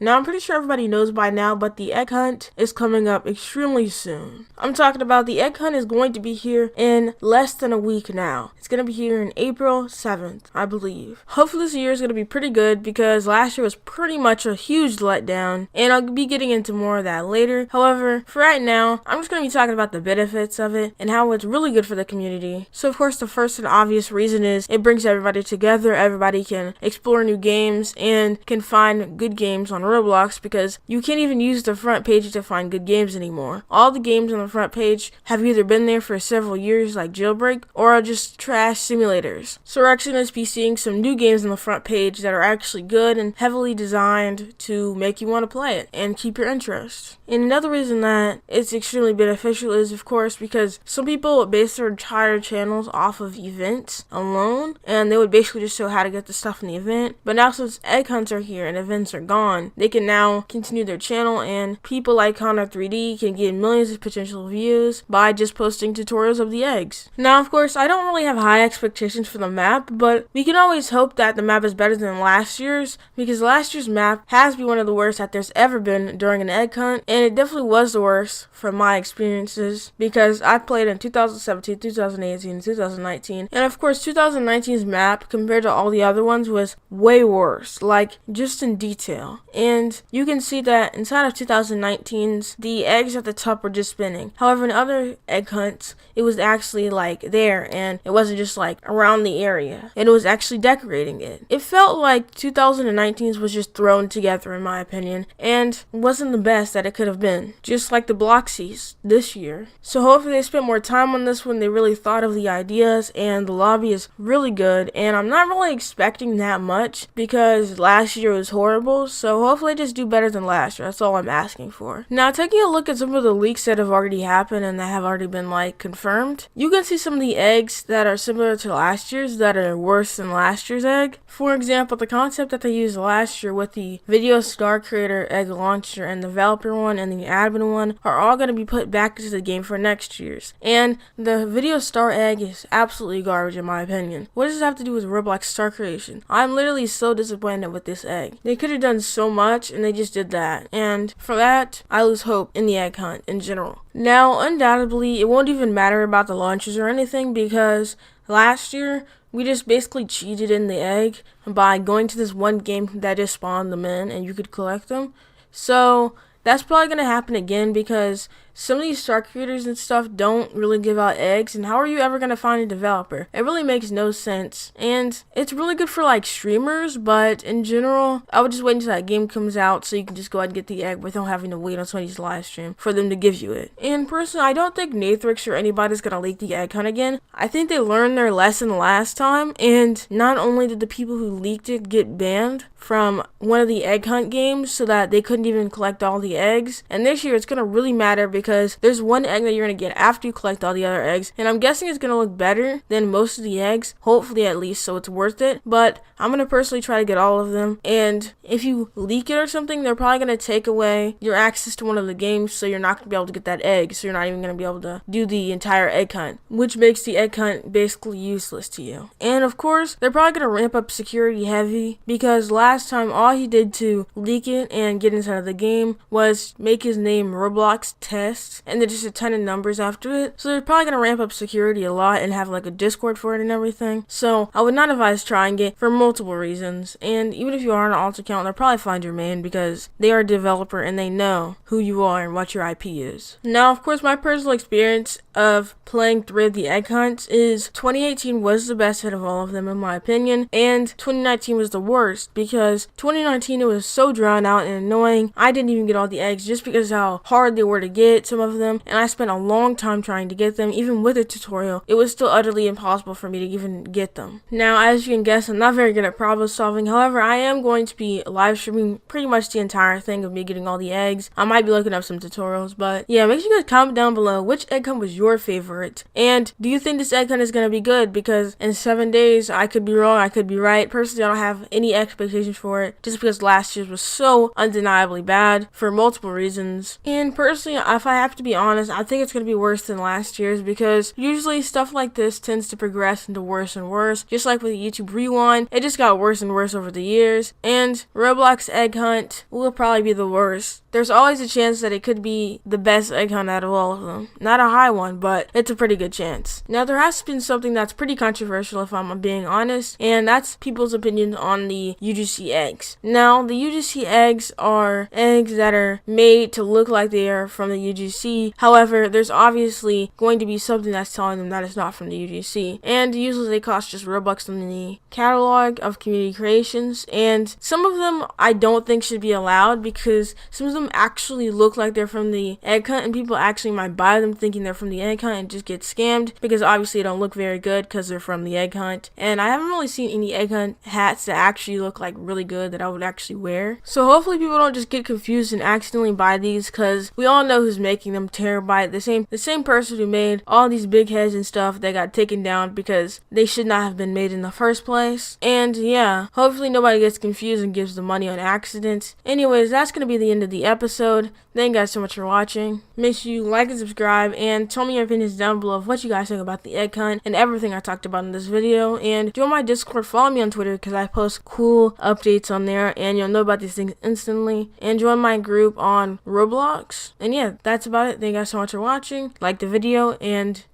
Now, I'm pretty sure everybody knows by now, but the egg hunt is coming up extremely soon. I'm talking about the egg hunt is going to be here in less than a week now. It's going to be here in April 7th, I believe. Hopefully this year is going to be pretty good because last year was pretty much a huge letdown, and I'll be getting into more of that later. However, for right now, I'm just going to be talking about the benefits of it and how it's really good for the community. So of course, the first and obvious reason is it brings everybody together. Everybody can explore new games and can find good games on Roblox, because you can't even use the front page to find good games anymore. All the games on the front page have either been there for several years like Jailbreak or are just trash simulators. So we're actually going to be seeing some new games on the front page that are actually good and heavily designed to make you want to play it and keep your interest. And another reason that it's extremely beneficial is, of course, because some people base their entire channels off of events alone, and they would basically just show how to get the stuff in the event. But now since egg hunts are here and events are gone, they can now continue their channel, and people like Connor3D can get millions of potential views by just posting tutorials of the eggs. Now, of course, I don't really have high expectations for the map, but we can always hope that the map is better than last year's, because last year's map has been one of the worst that there's ever been during an egg hunt, and it definitely was the worst from my experiences, because I played in 2017, 2018, 2019, and of course 2019's map compared to all the other ones was way worse, like just in detail. And you can see that inside of 2019's, the eggs at the top were just spinning. However, in other egg hunts, it was actually like there, and it wasn't just like around the area, and it was actually decorating it. It felt like 2019's was just thrown together, in my opinion, and wasn't the best that it could have been, just like the Bloxies this year. So hopefully they spent more time on this one. They really thought of the ideas, and the lobby is really good, and I'm not really expecting that much because last year was horrible, so hopefully they just do better than last year. That's all I'm asking for. Now, taking a look at some of the leaks that have already happened and that have already been like confirmed, you can see some of the eggs that are similar to last year's that are worse than last year's egg. For example, the concept that they used last year with the video star creator egg launcher and the developer one and the admin one are all going to be put back into the game for next year's. And the video star egg is absolutely garbage in my opinion. What does this have to do with Roblox star creation? I'm literally so disappointed with this egg. They could have done so much and they just did that. And for that, I lose hope in the egg hunt in general. Now, undoubtedly, it won't even matter about the launches or anything, because last year, we just basically cheated in the egg by going to this one game that just spawned them in and you could collect them. So that's probably going to happen again, because some of these star creators and stuff don't really give out eggs, and how are you ever going to find a developer? It really makes no sense, and it's really good for like streamers, but in general, I would just wait until that game comes out so you can just go ahead and get the egg without having to wait on somebody's live stream for them to give you it. And personally, I don't think Nathrix or anybody's going to leak the egg hunt again. I think they learned their lesson last time, and not only did the people who leaked it get banned from one of the egg hunt games so that they couldn't even collect all the eggs, and this year it's going to really matter because there's one egg that you're going to get after you collect all the other eggs, and I'm guessing it's going to look better than most of the eggs, hopefully at least, so it's worth it. But I'm going to personally try to get all of them, and if you leak it or something, they're probably going to take away your access to one of the games, so you're not going to be able to get that egg, so you're not even going to be able to do the entire egg hunt, which makes the egg hunt basically useless to you. And of course, they're probably going to ramp up security heavy, because last time all he did to leak it and get inside of the game was make his name Roblox Test, and then just a ton of numbers after it. So they're probably going to ramp up security a lot and have like a Discord for it and everything. So I would not advise trying it for multiple reasons. And even if you are on an alt account, they'll probably find your main because they are a developer and they know who you are and what your IP is. Now, of course, my personal experience of playing 3 of the egg hunts is 2018 was the best hit of all of them in my opinion, and 2019 was the worst because 2019 it was so drawn out and annoying. I didn't even get all the eggs just because how hard they were to get, some of them, and I spent a long time trying to get them. Even with a tutorial, it was still utterly impossible for me to even get them. Now, as you can guess, I'm not very good at problem solving. However, I am going to be live streaming pretty much the entire thing of me getting all the eggs. I might be looking up some tutorials, but yeah, make sure you guys comment down below which egg hunt was your favorite, and do you think this egg hunt is going to be good? Because in 7 days, I could be wrong, I could be right. Personally, I don't have any expectations for it, just because last year's was so undeniably bad for multiple reasons. And personally, if I I have to be honest, I think it's going to be worse than last year's, because usually stuff like this tends to progress into worse and worse. Just like with YouTube Rewind, it just got worse and worse over the years. And Roblox Egg Hunt will probably be the worst. There's always a chance that it could be the best egg hunt out of all of them. Not a high one, but it's a pretty good chance. Now, there has been something that's pretty controversial, if I'm being honest, and that's people's opinion on the UGC eggs. Now, the UGC eggs are eggs that are made to look like they are from the UGC. However, there's obviously going to be something that's telling them that it's not from the UGC. And usually they cost just Robux in the catalog of community creations. And some of them I don't think should be allowed, because some of them actually look like they're from the egg hunt, and people actually might buy them thinking they're from the egg hunt and just get scammed, because obviously they don't look very good because they're from the egg hunt. And I haven't really seen any egg hunt hats that actually look like really good that I would actually wear. So hopefully people don't just get confused and accidentally buy these, because we all know who's making them. Terabyte, the same person who made all these big heads and stuff that got taken down because they should not have been made in the first place. And yeah, hopefully nobody gets confused and gives the money on accident. Anyways, that's gonna be the end of the episode. Thank you guys so much for watching. Make sure you like and subscribe, and tell me your opinions down below of what you guys think about the egg hunt and everything I talked about in this video. And join my Discord, follow me on Twitter, because I post cool updates on there and you'll know about these things instantly. And join my group on Roblox. And yeah, that's about it. Thank you guys so much for watching. Like the video, and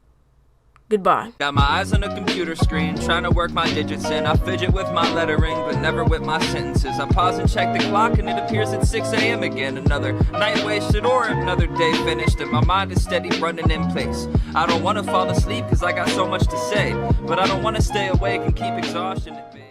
goodbye. Got my eyes on a computer screen, trying to work my digits in. I fidget with my lettering, but never with my sentences. I pause and check the clock, and it appears it's 6 a.m. again. Another night wasted or another day finished, and my mind is steady running in place. I don't want to fall asleep, cause I got so much to say, but I don't want to stay awake and keep exhaustion at bay.